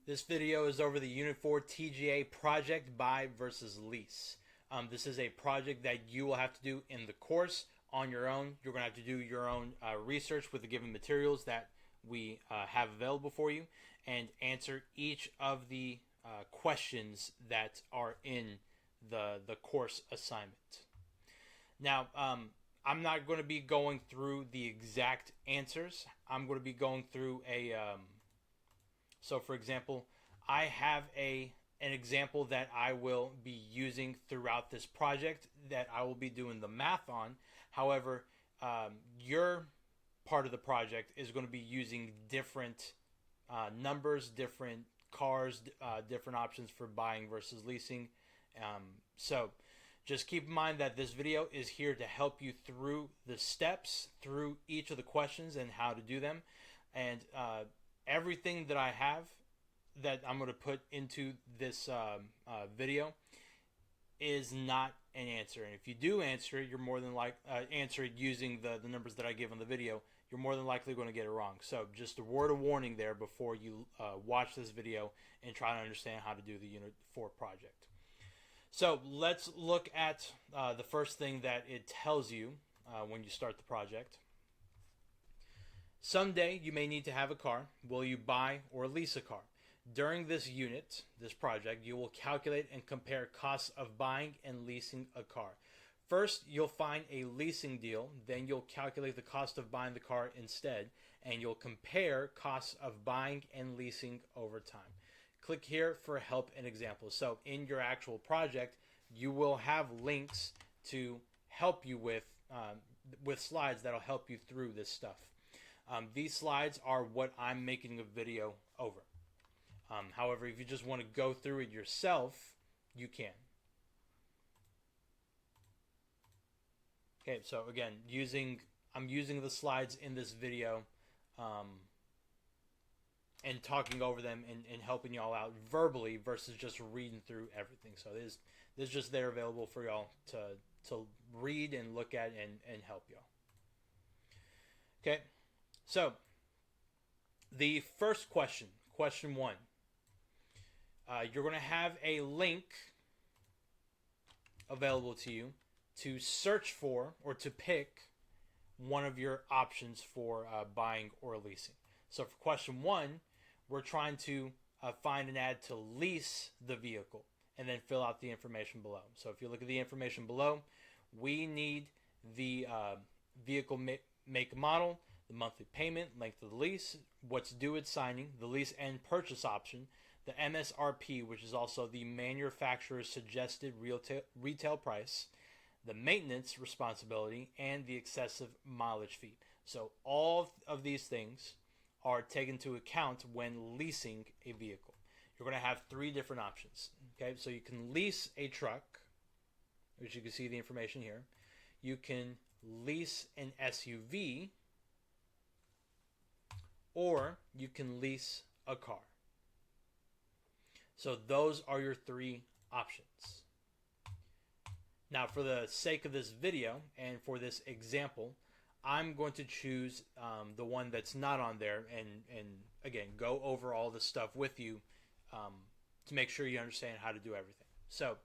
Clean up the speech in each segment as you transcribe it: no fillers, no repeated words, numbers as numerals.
This video is over the Unit 4 TGA project buy versus lease. This is a project that you will have to do in the course on your own. You're going to have to do your own research with the given materials that we have available for you and answer each of the questions that are in the course assignment. Now, I'm not going to be going through the exact answers. I'm going to be going through so for example, I have an example that I will be using throughout this project that I will be doing the math on. However, your part of the project is going to be using different numbers, different cars, different options for buying versus leasing. So just keep in mind that this video is here to help you through the steps, through each of the questions and how to do them. And everything that I have that I'm going to put into this video is not an answer. And if you do answer it, you're more than answer it using the numbers that I give on the video, you're more than likely going to get it wrong. So just a word of warning there before you watch this video and try to understand how to do the Unit 4 project. So let's look at the first thing that it tells you when you start the project. Someday you may need to have a car. Will you buy or lease a car? During this unit, this project, you will calculate and compare costs of buying and leasing a car. First, you'll find a leasing deal. Then you'll calculate the cost of buying the car instead, and you'll compare costs of buying and leasing over time. Click here for help and examples. So in your actual project, you will have links to help you with slides that'll help you through this stuff. These slides are what I'm making a video over. However, if you just want to go through it yourself, you can. Okay, so again, I'm using the slides in this video and talking over them and helping y'all out verbally versus just reading through everything. So this is just there available for y'all to read and look at and help y'all. Okay. So, the first question, question 1, you're going to have a link available to you to search for or to pick one of your options for buying or leasing. So, for question 1, we're trying to find an ad to lease the vehicle and then fill out the information below. So, if you look at the information below, we need the vehicle make, model, the monthly payment, length of the lease, what's due at signing, the lease and purchase option, the MSRP, which is also the manufacturer's suggested retail price, the maintenance responsibility, and the excessive mileage fee. So all of these things are taken into account when leasing a vehicle. You're going to have 3 different options. Okay, so you can lease a truck, which you can see the information here. You can lease an SUV, or you can lease a car. So those are your 3 options. Now, for the sake of this video and for this example, I'm going to choose the one that's not on there and again, go over all the stuff with you to make sure you understand how to do everything. So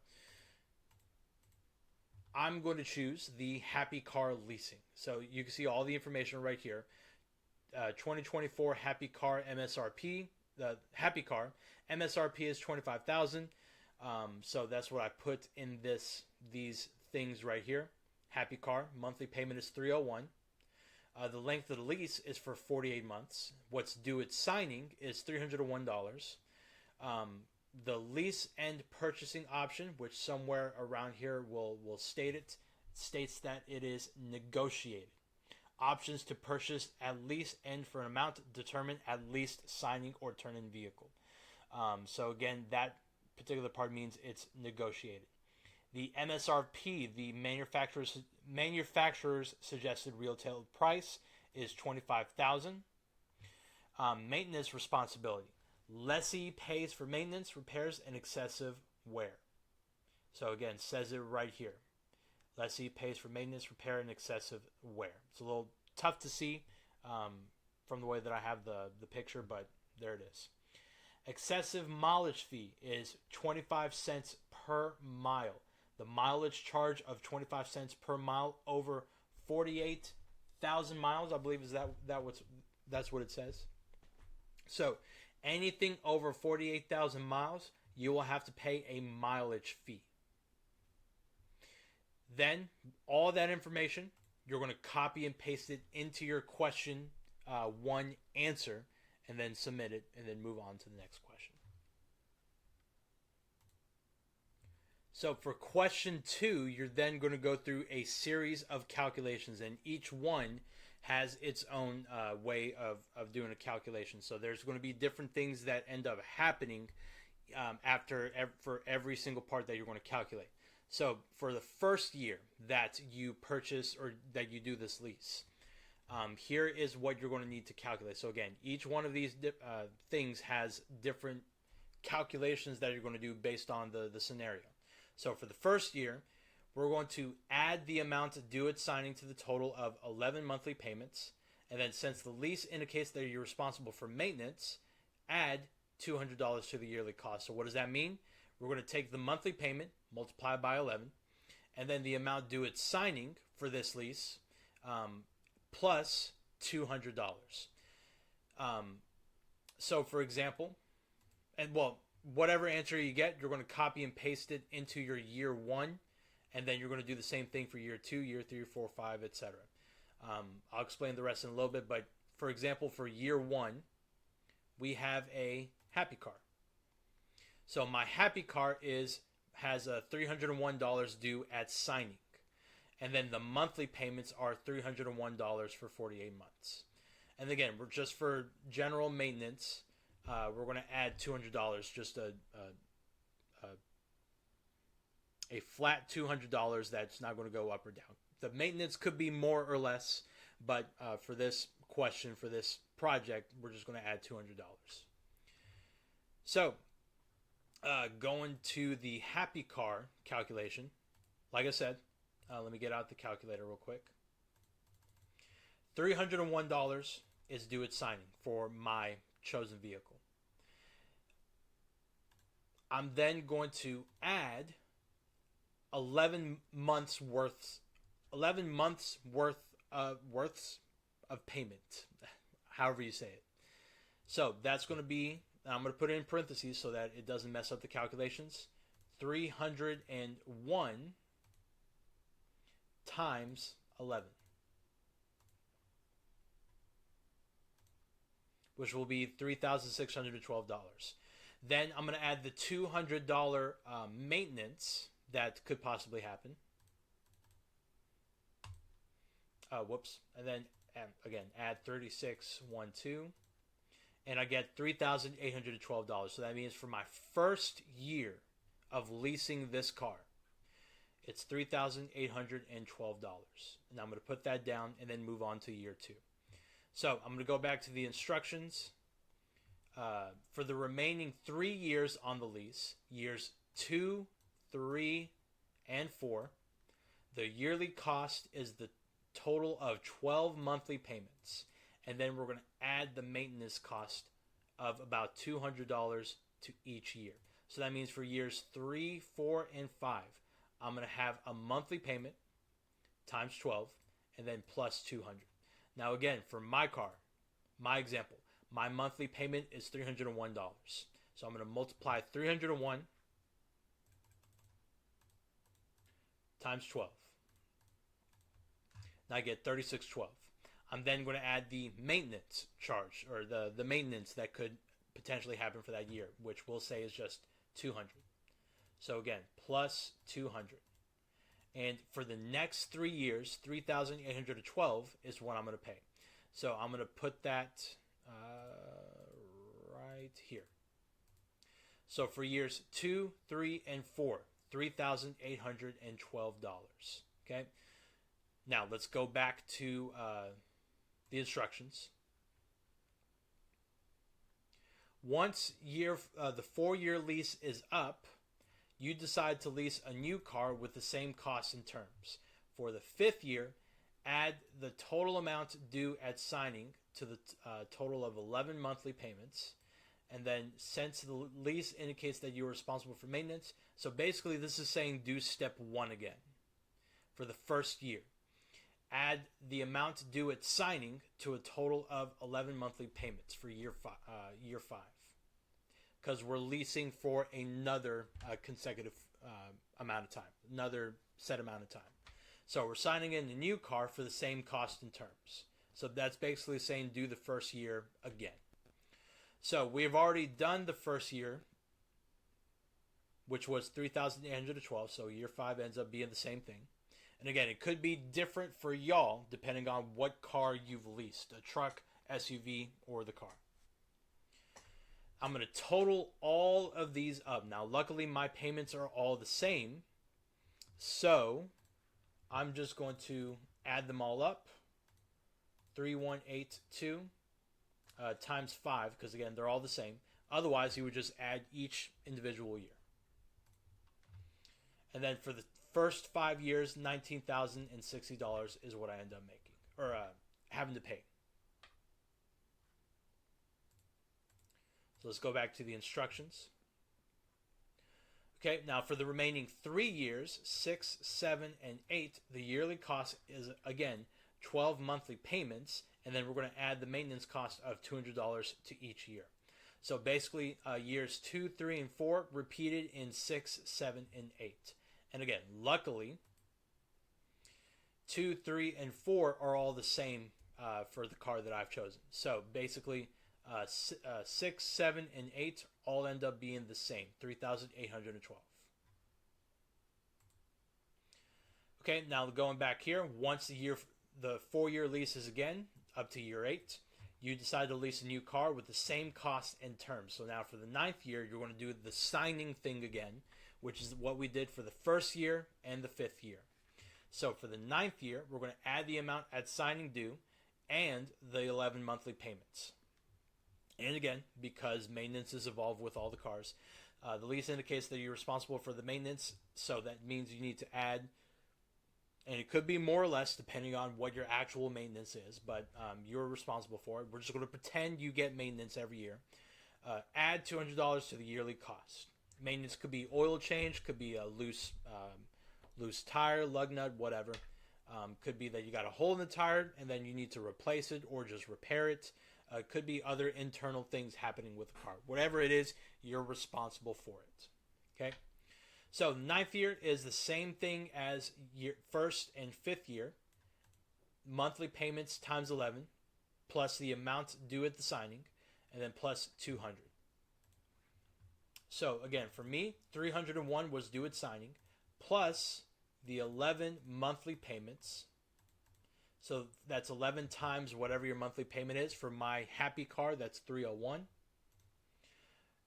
I'm going to choose the Happy Car Leasing. So you can see all the information right here. 2024 Happy Car MSRP. The Happy Car MSRP is $25,000. So that's what I put in these things right here. Happy Car monthly payment is $301. The length of the lease is for 48 months. What's due at signing is $301. The lease and purchasing option, which somewhere around here will state it, states that it is negotiated. Options to purchase at least and for an amount determined at least signing or turn-in vehicle. So again, that particular part means it's negotiated. The MSRP, the manufacturer's suggested retail price, is $25,000. Maintenance responsibility. Lessee pays for maintenance, repairs, and excessive wear. So again, says it right here. Lessee pays for maintenance, repair, and excessive wear. It's a little tough to see from the way that I have the picture, but there it is. Excessive mileage fee is 25 cents per mile. The mileage charge of 25 cents per mile over 48,000 miles, I believe, that's what it says. So anything over 48,000 miles, you will have to pay a mileage fee. Then all that information, you're going to copy and paste it into your question one answer, and then submit it, and then move on to the next question. So for question 2, you're then going to go through a series of calculations, and each one has its own way of doing a calculation. So there's going to be different things that end up happening for every single part that you're going to calculate. So for the first year that you purchase or that you do this lease, here is what you're going to need to calculate. So again, each one of these things has different calculations that you're going to do based on the scenario. So for the first year, we're going to add the amount due at signing to the total of 11 monthly payments. And then since the lease indicates that you're responsible for maintenance, add $200 to the yearly cost. So what does that mean? We're going to take the monthly payment, multiply by 11, and then the amount due at signing for this lease, plus $200. So for example, whatever answer you get, you're going to copy and paste it into your year 1, and then you're going to do the same thing for year 2, year 3, 4, 5, etc. I'll explain the rest in a little bit, but for example, for year 1, we have a happy car. So my happy car has a $301 due at signing. And then the monthly payments are $301 for 48 months. And again, we're just for general maintenance, we're going to add $200, just a flat $200 that's not going to go up or down. The maintenance could be more or less, but for this question, for this project, we're just going to add $200. So, going to the happy car calculation, like I said, let me get out the calculator real quick. $301 is due at signing for my chosen vehicle. I'm then going to add 11 months worth of payment, however you say it. So that's going to be, I'm going to put it in parentheses so that it doesn't mess up the calculations, 301 times 11, which will be $3,612. Then I'm going to add the $200 maintenance that could possibly happen. And then again, add 3612, and I get $3,812. So that means for my first year of leasing this car, it's $3,812. And I'm going to put that down and then move on to year 2. So I'm going to go back to the instructions. For the remaining 3 years on the lease, years 2, 3, and 4, the yearly cost is the total of 12 monthly payments. And then we're going to add the maintenance cost of about $200 to each year. So that means for years 3, 4, and 5, I'm going to have a monthly payment times 12 and then plus 200. Now again, for my car, my example, my monthly payment is $301. So I'm going to multiply 301 times 12. Now I get 3612. I'm then going to add the maintenance charge, or the maintenance that could potentially happen for that year, which we'll say is just 200. So again, plus 200. And for the next 3 years, 3,812 is what I'm going to pay. So I'm going to put that right here. So for years 2, 3, and 4, $3,812. Okay. Now let's go back to the instructions. Once the 4-year lease is up, you decide to lease a new car with the same costs and terms. For the 5th year, add the total amount due at signing to the total of 11 monthly payments, And then since the lease indicates that you're responsible for maintenance, so basically this is saying do step 1 again for the first year. Add the amount due at signing to a total of 11 monthly payments for year 5. Because we're leasing for another consecutive amount of time, another set amount of time. So we're signing in the new car for the same cost and terms. So that's basically saying do the first year again. So we've already done the first year, which was $3,812. So year 5 ends up being the same thing. And again, it could be different for y'all depending on what car you've leased, a truck, SUV, or the car. I'm going to total all of these up. Now, luckily, my payments are all the same. So I'm just going to add them all up. 3182 times 5, because again, they're all the same. Otherwise, you would just add each individual year. And then for the first 5 years, $19,060 is what I end up making, or having to pay. So let's go back to the instructions. Okay, now for the remaining 3 years, 6, 7, and 8, the yearly cost is, again, 12 monthly payments, and then we're going to add the maintenance cost of $200 to each year. So basically, years 2, 3, and 4 repeated in 6, 7, and 8. And again, luckily, 2, 3, and 4 are all the same for the car that I've chosen. So basically, 6, 7, and 8 all end up being the same, $3,812. Okay, now going back here, once the 4-year lease is again up to year 8, you decide to lease a new car with the same cost and terms. So now for the 9th year, you're going to do the signing thing again, which is what we did for the 1st year and the 5th year. So for the 9th year, we're going to add the amount at signing due and the 11 monthly payments. And again, because maintenance is involved with all the cars, the lease indicates that you're responsible for the maintenance, so that means you need to add, and it could be more or less depending on what your actual maintenance is, but you're responsible for it. We're just going to pretend you get maintenance every year. Add $200 to the yearly cost. Maintenance could be oil change, could be a loose tire, lug nut, whatever. Could be that you got a hole in the tire and then you need to replace it or just repair it. Could be other internal things happening with the car. Whatever it is, you're responsible for it. Okay? So 9th year is the same thing as year 1st and 5th year. Monthly payments times 11 plus the amount due at the signing, and then plus 200. So again, for me, 301 was due at signing, plus the 11 monthly payments. So that's 11 times whatever your monthly payment is. For my happy car, that's 301.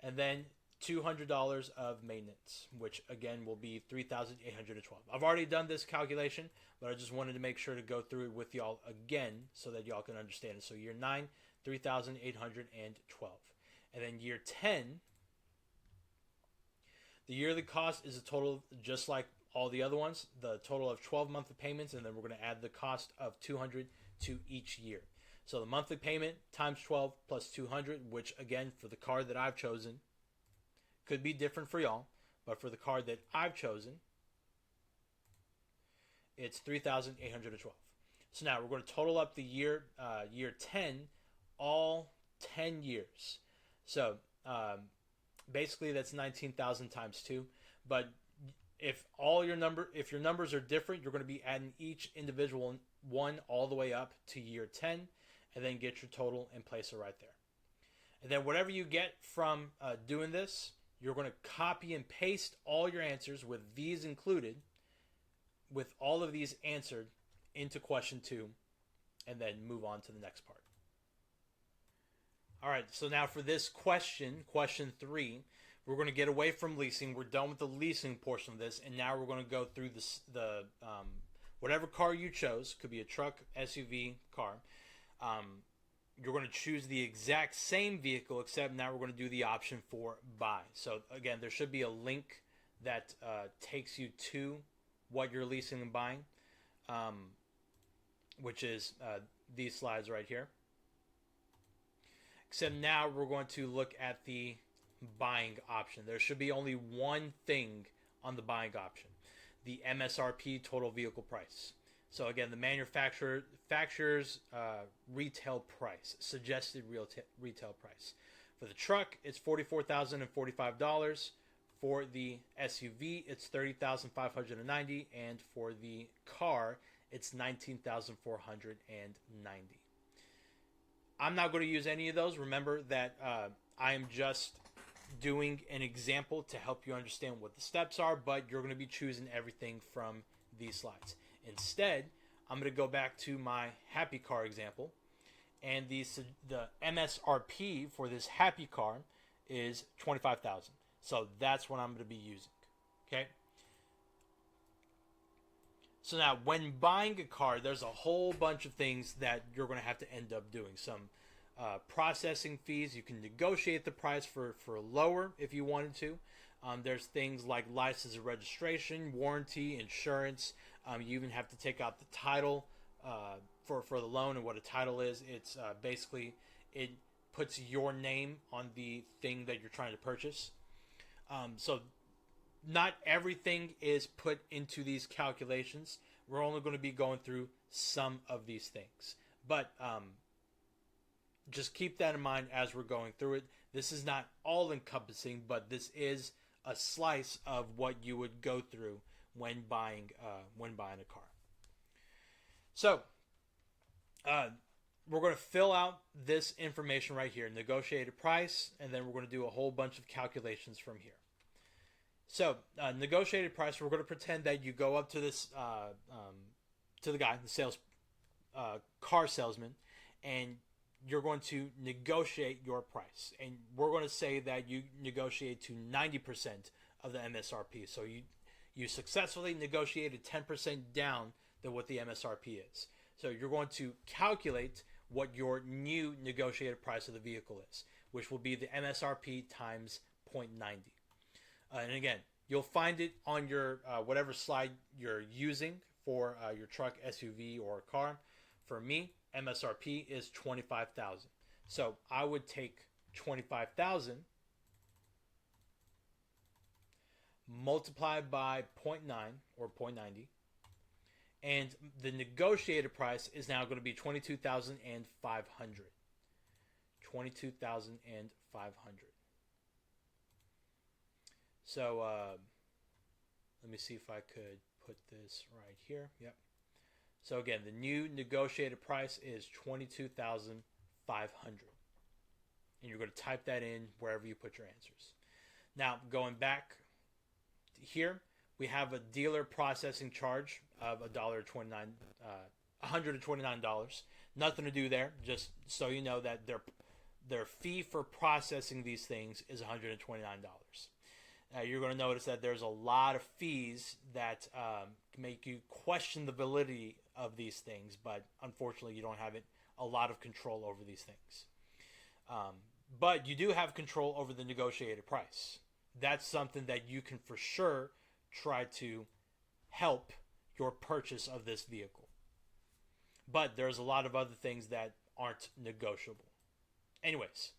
And then $200 of maintenance, which again will be $3,812. I've already done this calculation, but I just wanted to make sure to go through it with y'all again so that y'all can understand it. So year 9, $3,812. And then year 10, the yearly cost is a total, just like all the other ones, the total of 12 monthly payments, and then we're going to add the cost of $200 to each year. So the monthly payment times 12 plus 200, which again, for the car that I've chosen, could be different for y'all, but for the car that I've chosen, it's $3,812. So now we're going to total up the year 10, all 10 years. So basically that's 19,000 times 2. But if your numbers are different, you're going to be adding each individual one all the way up to year 10, and then get your total and place it right there. And then whatever you get from doing this, you're going to copy and paste all your answers with these included, with all of these answered into question 2, and then move on to the next part. All right, so now for this question 3, we're going to get away from leasing. We're done with the leasing portion of this, and now we're going to go through the whatever car you chose. Could be a truck, SUV, car. You're going to choose the exact same vehicle, except now we're going to do the option for buy. So again, there should be a link that takes you to what you're leasing and buying, which is these slides right here. Except now we're going to look at the buying option. There should be only one thing on the buying option: the MSRP, total vehicle price. So again, the manufacturer's retail price, suggested retail price. For the truck, it's $44,045. For the SUV, it's $30,590, and for the car, it's $19,490. I'm not going to use any of those. Remember that I am just doing an example to help you understand what the steps are, but you're going to be choosing everything from these slides. Instead, I'm going to go back to my happy car example, and the MSRP for this happy car is $25,000. So that's what I'm going to be using. Okay. So now, when buying a car, there's a whole bunch of things that you're going to have to end up doing. Some processing fees. You can negotiate the price for lower if you wanted to. There's things like license and registration, warranty, insurance. You even have to take out the title for the loan. And what a title is, it's basically it puts your name on the thing that you're trying to purchase. So not everything is put into these calculations. We're only going to be going through some of these things. But just keep that in mind as we're going through it. This is not all encompassing, but this is a slice of what you would go through when buying a car. So we're going to fill out this information right here, negotiated price, and then we're going to do a whole bunch of calculations from here. So negotiated price, we're going to pretend that you go up to this to the guy, the car salesman, and you're going to negotiate your price. And we're going to say that you negotiate to 90% of the MSRP. So you successfully negotiated 10% down than what the MSRP is. So you're going to calculate what your new negotiated price of the vehicle is, which will be the MSRP times 0.90. And again, you'll find it on your whatever slide you're using for your truck, SUV, or car. For me, MSRP is $25,000. So I would take $25,000 multiplied by 0.9 or 0.90, and the negotiated price is now going to be $22,500. $22,500. So let me see if I could put this right here. Yep. So again, the new negotiated price is $22,500. And you're going to type that in wherever you put your answers. Now, going back here, we have a dealer processing charge of $129. Nothing to do there. Just so you know that their fee for processing these things is $129. You're going to notice that there's a lot of fees that make you question the validity of these things, but unfortunately you don't have a lot of control over these things. But you do have control over the negotiated price. That's something that you can for sure try to help your purchase of this vehicle. But there's a lot of other things that aren't negotiable. Anyways,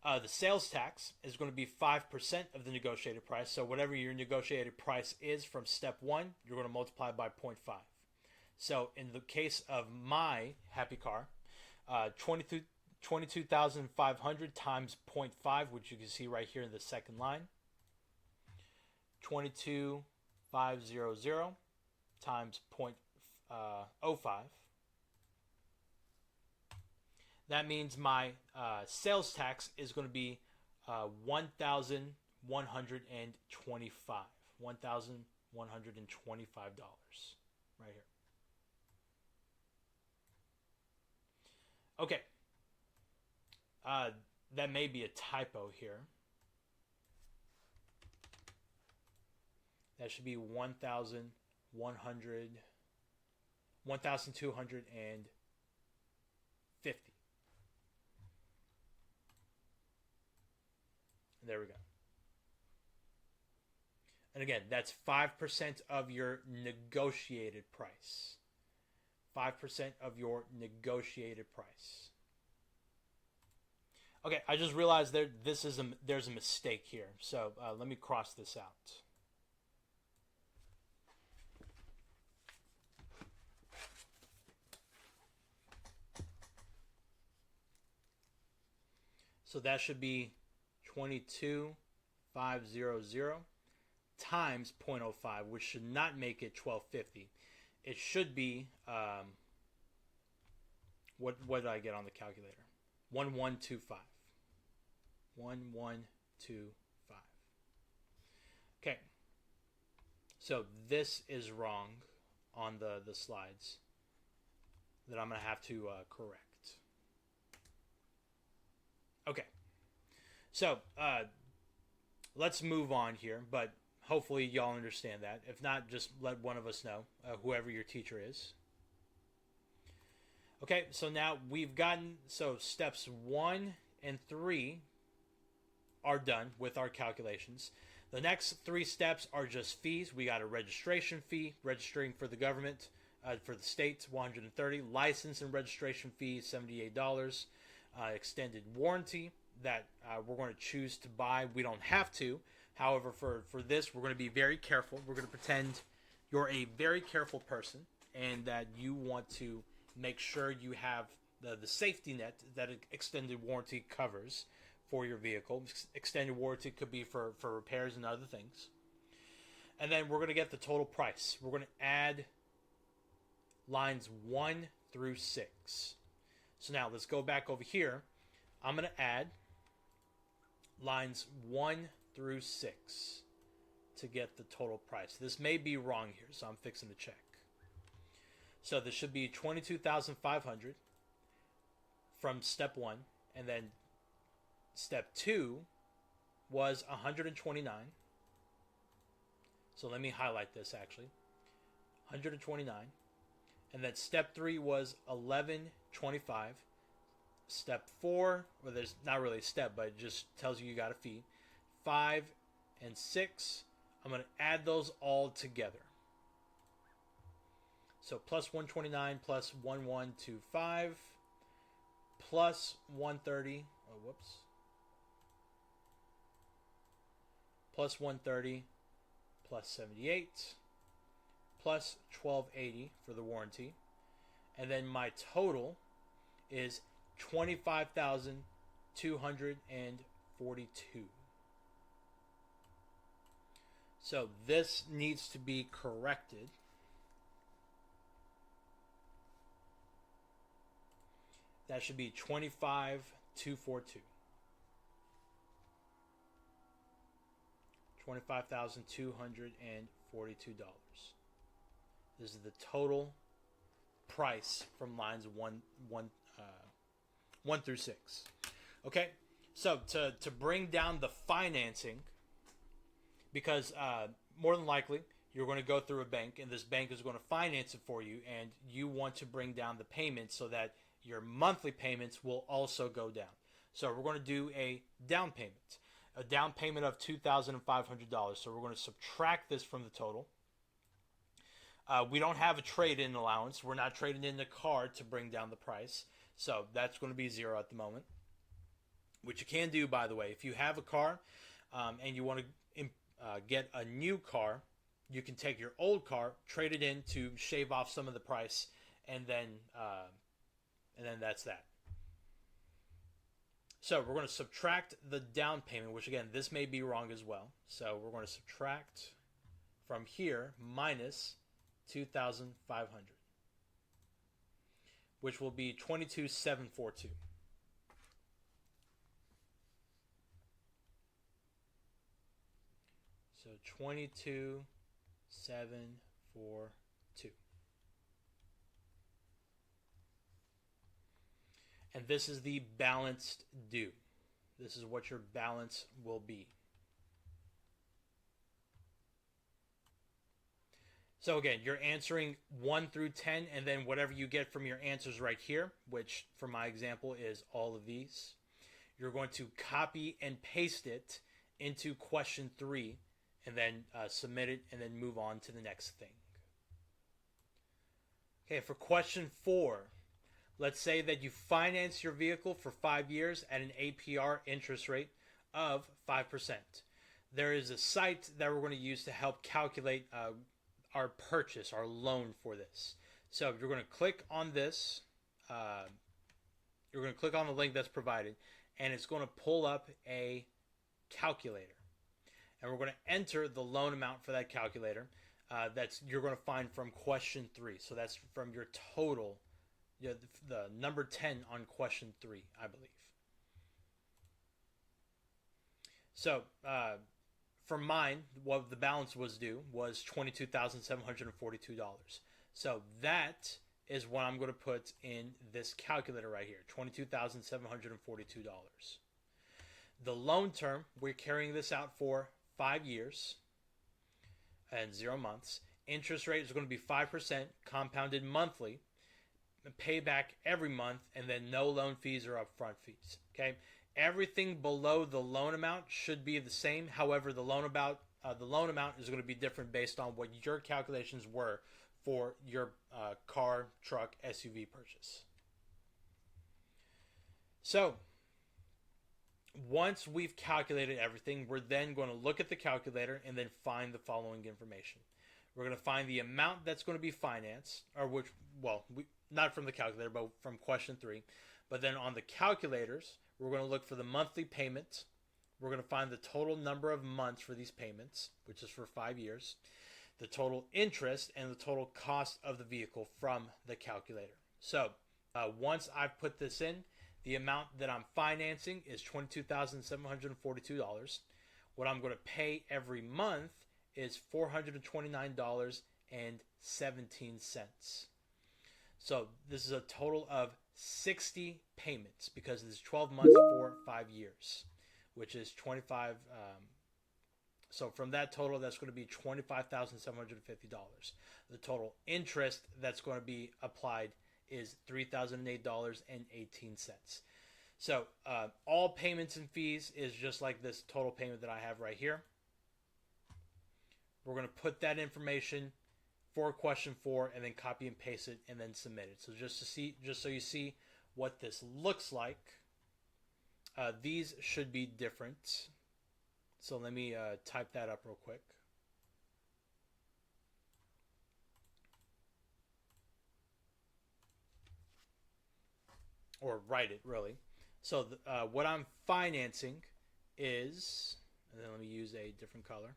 the sales tax is going to be 5% of the negotiated price. So whatever your negotiated price is from step 1, you're going to multiply by 0.5. So in the case of my happy car, 22,500 times 0.5, which you can see right here in the second line. 22,500 times 0.05. That means my sales tax is going to be $1,125. $1,125 right here. Okay. That may be a typo here. That should be 1,250. There we go. And again, that's 5% of your negotiated price. 5% of your negotiated price. Okay, I just realized there's a mistake here. So let me cross this out. So that should be 22,500 times 0.05, which should not make it 1250. It should be what did I get on the calculator? 1125. 1125. Okay. So this is wrong on the slides that I'm going to have to correct. Okay. So let's move on here, but hopefully y'all understand that. If not, just let one of us know, whoever your teacher is. Okay, so now we've gotten, so steps 1 and 3 are done with our calculations. The next 3 steps are just fees. We got a registration fee, registering for the government, for the state, $130. License and registration fee, $78. Extended warranty that we're going to choose to buy. We don't have to. However, for this, we're going to be very careful. We're going to pretend you're a very careful person and that you want to make sure you have the safety net that extended warranty covers for your vehicle. Extended warranty could be for repairs and other things. And then we're going to get the total price. We're going to add lines 1 through 6. So now let's go back over here. I'm going to add lines 1 through 6 to get the total price. This may be wrong here, so I'm fixing to check. So this should be 22,500 from step 1, and then step 2 was 129. So let me highlight this actually. 129. And then step 3 was 1125. Step 4, well, there's not really a step, but it just tells you got a fee. 5 and 6, I'm going to add those all together. So plus 129 plus 1125 plus 130. Oh, whoops. Plus 130 plus 78 plus 1280 for the warranty. And then my total is 25,242. So this needs to be corrected. That should be 25,242. $25,242. This is the total price from lines 1 through 6. Okay, so to bring down the financing, because more than likely you're going to go through a bank and this bank is going to finance it for you, and you want to bring down the payments so that your monthly payments will also go down. So we're going to do a down payment of $2,500. So we're going to subtract this from the total. We don't have a trade-in allowance. We're not trading in the car to bring down the price. So that's going to be 0 at the moment. Which you can do, by the way. If you have a car and you want to get a new car, you can take your old car, trade it in to shave off some of the price, and then that's that. So we're going to subtract the down payment, which again, this may be wrong as well. So we're going to subtract from here minus 2,500, which will be 22,742. So 22,742. And this is the balanced due. This is what your balance will be. So again, you're answering 1 through 10, and then whatever you get from your answers right here, which for my example is all of these, you're going to copy and paste it into question 3, and then submit it, and then move on to the next thing. Okay, for question 4, Let's say that you finance your vehicle for 5 years at an APR interest rate of 5%. There is a site that we're going to use to help calculate our purchase, our loan for this. So you're going to click on this. You're going to click on the link that's provided, and it's going to pull up a calculator. And we're going to enter the loan amount for that calculator. You're going to find from question 3. So that's from your total, the number 10 on question 3, I believe. So for mine, what the balance was due was $22,742. So that is what I'm going to put in this calculator right here, $22,742. The loan term, we're carrying this out for 5 years and 0 months. Interest rate is going to be 5% compounded monthly, payback every month, and then no loan fees or upfront fees. Okay, everything below the loan amount should be the same. However, the loan amount is going to be different based on what your calculations were for your car, truck, SUV purchase. So once we've calculated everything, we're then going to look at the calculator and then find the following information. We're going to find the amount that's going to be financed, not from the calculator, but from question 3. But then on the calculators, we're going to look for the monthly payment. We're going to find the total number of months for these payments, which is for 5 years, the total interest, and the total cost of the vehicle from the calculator. So once I've put this in, the amount that I'm financing is $22,742. What I'm going to pay every month is $429.17. So this is a total of 60 payments because it's 12 months for 5 years, which is 25. So from that total, that's going to be $25,750. The total interest that's going to be applied is $3,008.18. So all payments and fees is just like this total payment that I have right here. We're going to put that information for question 4 and then copy and paste it and then submit it. So just so you see what this looks like, these should be different. So let me type that up real quick. Or write it, really. So what I'm financing is, and then let me use a different color,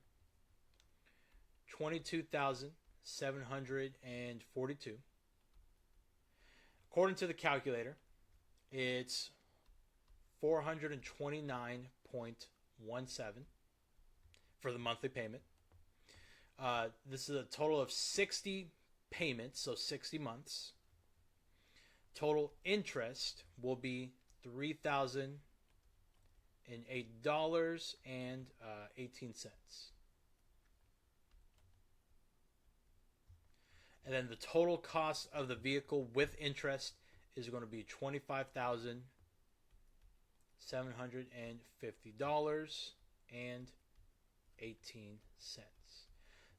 $22,742. According to the calculator, it's 429.17 for the monthly payment. This is a total of 60 payments, so 60 months. Total interest will be $3,008.18. And then the total cost of the vehicle with interest is going to be $25,750.18.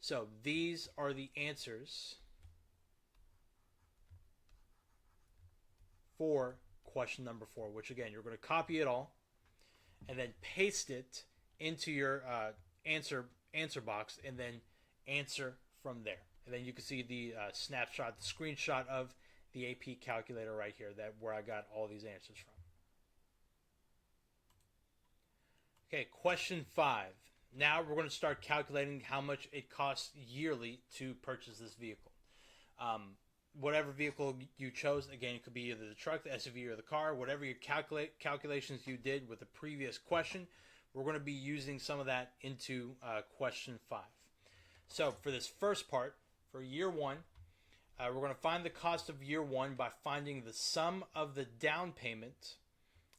So these are the answers for question number 4, which again, you're going to copy it all and then paste it into your answer box and then answer from there. And then you can see the snapshot, the screenshot of the AP calculator right here, where I got all these answers from. Okay, question 5. Now we're going to start calculating how much it costs yearly to purchase this vehicle. Whatever vehicle you chose, again, it could be either the truck, the SUV, or the car. Whatever your calculations you did with the previous question, we're going to be using some of that into question 5. So for this first part, for year 1, we're going to find the cost of year 1 by finding the sum of the down payment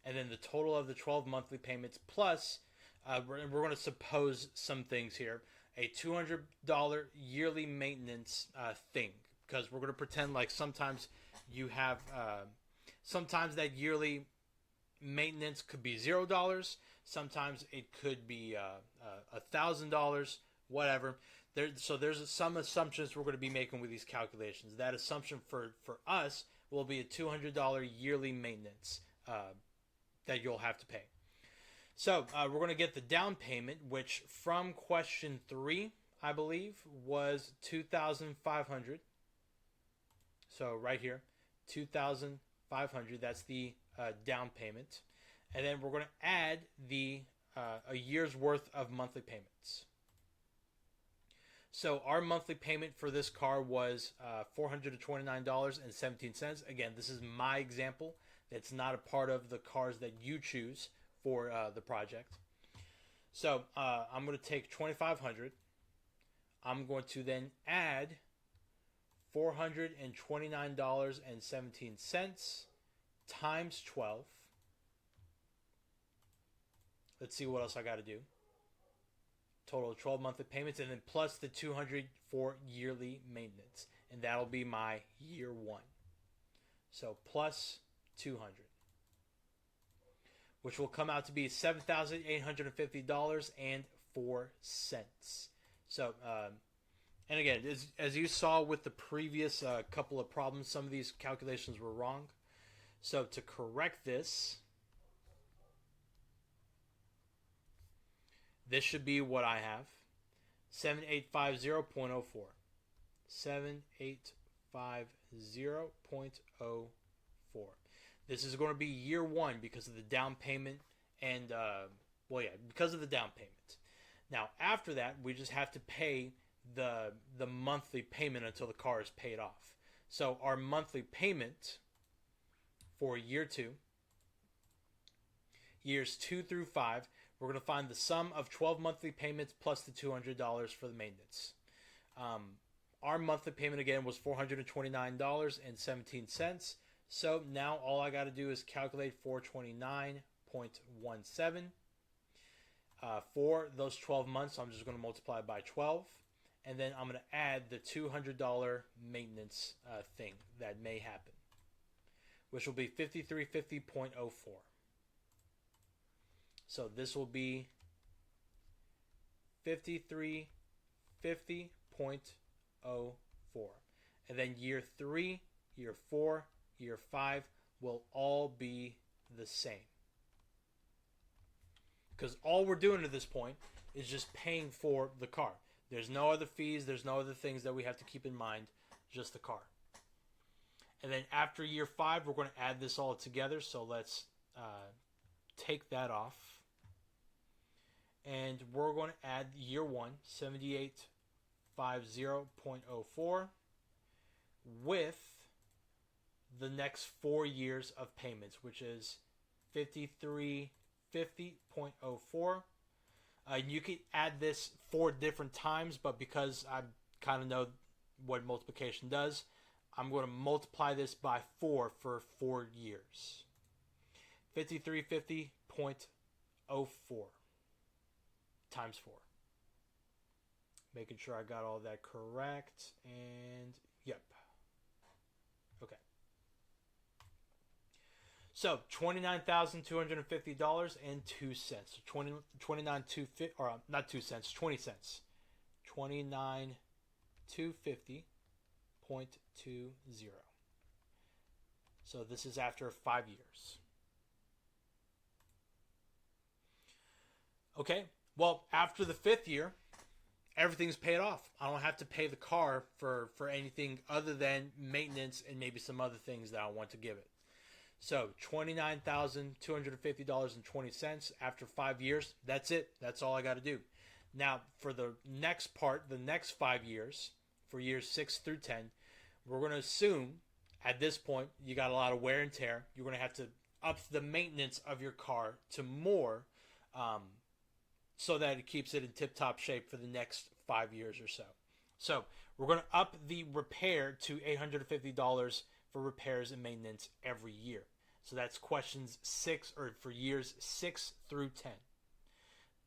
and then the total of the 12 monthly payments plus, we're going to suppose some things here, a $200 yearly maintenance thing. Because we're going to pretend like sometimes you have, sometimes that yearly maintenance could be $0. Sometimes it could be $1,000, whatever. So there's some assumptions we're going to be making with these calculations. That assumption for us will be a $200 yearly maintenance that you'll have to pay. So we're going to get the down payment, which from question 3, I believe, was $2,500. So right here, $2,500. That's the down payment, and then we're going to add the a year's worth of monthly payments. So our monthly payment for this car was $429.17. Again, this is my example. It's not a part of the cars that you choose for the project. So I'm going to take $2,500. I'm going to then add $429.17 times 12. Let's see what else I got to do. Total of 12 monthly payments, and then plus the $200 for yearly maintenance, and that'll be my year 1. So plus $200, which will come out to be $7,850.04. So, and again, as you saw with the previous couple of problems, some of these calculations were wrong. So to correct this, this should be what I have, 7850.04. 7850.04. This is going to be year 1 because of the down payment and, because of the down payment. Now, after that, we just have to pay the monthly payment until the car is paid off. So our monthly payment for year 2, years 2 through 5, we're going to find the sum of 12 monthly payments plus the $200 for the maintenance. Our monthly payment again was $429.17. So now all I got to do is calculate 429.17 for those 12 months. So I'm just going to multiply by 12, and then I'm going to add the $200 maintenance thing that may happen, which will be 5350.04. So this will be 5350.04. And then year 3, year 4, year 5 will all be the same. Because all we're doing at this point is just paying for the car. There's no other fees, there's no other things that we have to keep in mind, just the car. And then after year 5, we're going to add this all together. So let's take that off. And we're going to add year 1, 7850.04, with the next 4 years of payments, which is 5350.04. You can add this 4 different times, but because I kind of know what multiplication does, I'm going to multiply this by 4 for 4 years. 5350.04 times 4. Making sure I got all that correct. And yep. Okay. So $29,250.02. So 29,250, or not 2 cents, 20 cents. 29,250.20. So this is after 5 years. Okay. Well, after the 5th year, everything's paid off. I don't have to pay the car for anything other than maintenance and maybe some other things that I want to give it. So $29,250.20 after 5 years. That's it. That's all I got to do. Now, for the next part, the next 5 years, for years 6 through 10, we're going to assume at this point you got a lot of wear and tear. You're going to have to up the maintenance of your car to more, so that it keeps it in tip-top shape for the next 5 years or so. So we're going to up the repair to $850 for repairs and maintenance every year. So that's questions 6, or for years 6 through 10.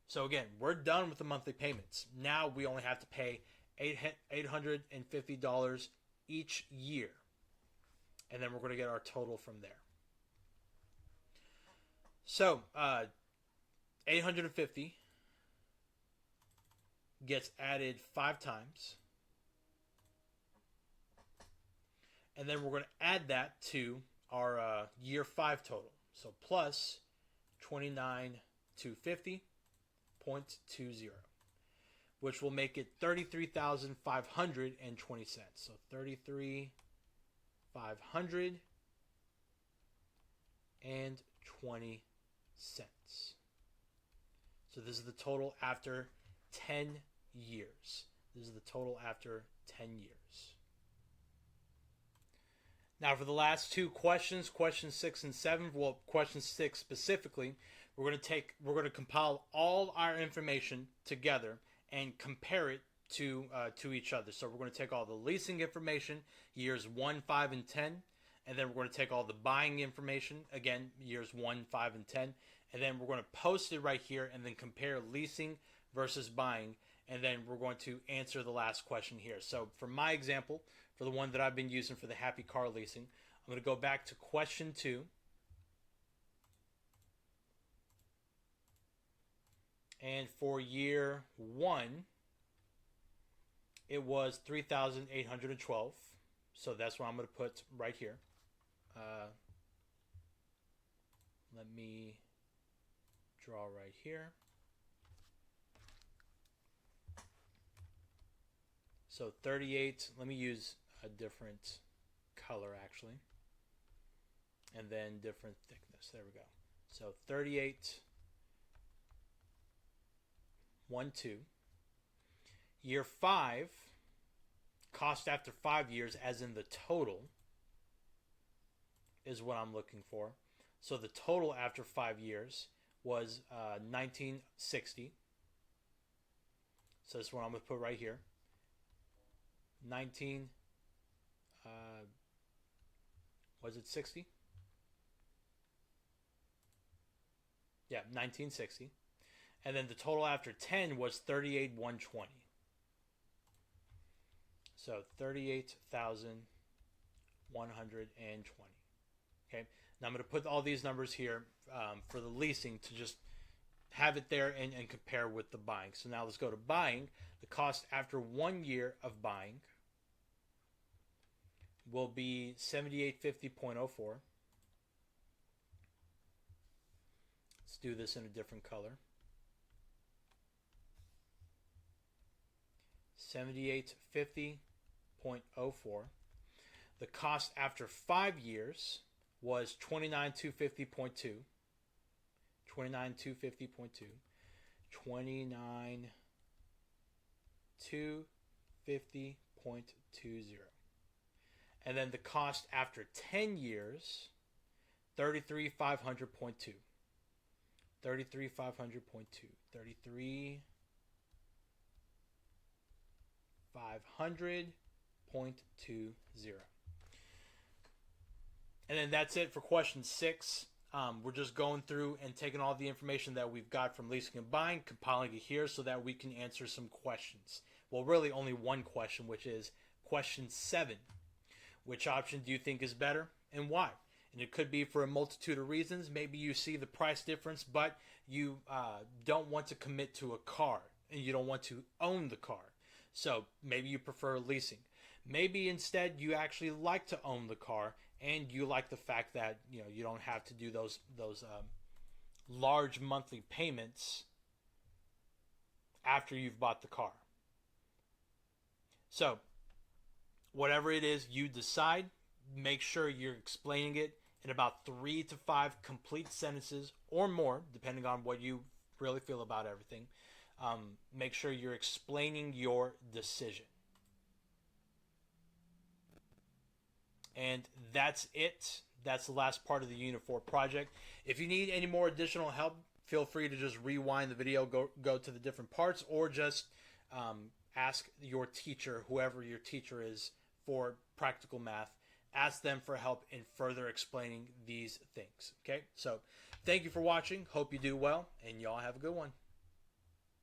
So again, we're done with the monthly payments. Now we only have to pay $850 each year. And then we're going to get our total from there. So $850 gets added 5 times, and then we're going to add that to our year 5 total. So plus 29,250.20, which will make it 33,520 cents. So 33,520 cents. So this is the total after 10 years. This is the total after 10 years. Now for the last two questions, questions 6 and 7, well, question 6 specifically, we're going to compile all our information together and compare it to each other. So we're going to take all the leasing information, years 1, 5, and 10, and then we're going to take all the buying information, again, years 1, 5, and 10, and then we're going to post it right here and then compare leasing versus buying, and then we're going to answer the last question here. So for my example, for the one that I've been using for the Happy Car Leasing, I'm going to go back to question 2. And for year 1, it was 3,812. So that's what I'm going to put right here. Let me draw right here. So 38, let me use a different color actually. And then different thickness. There we go. So 38, 1, 2. Year 5, cost after 5 years, as in the total, is what I'm looking for. So the total after 5 years was 1960. So that's what I'm going to put right here. 19, was it 60? Yeah, 1960. And then the total after 10 was 38,120. So 38,120. Okay. Now I'm going to put all these numbers here for the leasing to just have it there and compare with the buying. So now let's go to buying. The cost after 1 year of buying will be 7850.04. Let's do this in a different color. 7850.04. The cost after 5 years was 29,250.2. 29,250.2. 29,250.20. And then the cost after 10 years, 33,500.2. 33,500.2. 33,500.20. And then that's it for question 6. We're just going through and taking all the information that we've got from leasing and buying, compiling it here so that we can answer some questions. Well, really only one question, which is question 7. Which option do you think is better and why? And it could be for a multitude of reasons. Maybe you see the price difference, but you don't want to commit to a car and you don't want to own the car. So maybe you prefer leasing. Maybe instead you actually like to own the car and you like the fact that you don't have to do those large monthly payments after you've bought the car. So whatever it is you decide, make sure you're explaining it in about 3 to 5 complete sentences or more, depending on what you really feel about everything. Make sure you're explaining your decision. And that's it. That's the last part of the Unit 4 project. If you need any more additional help, feel free to just rewind the video, go to the different parts, or just ask your teacher, whoever your teacher is for practical math. Ask them for help in further explaining these things. Okay, so thank you for watching. Hope you do well, and y'all have a good one.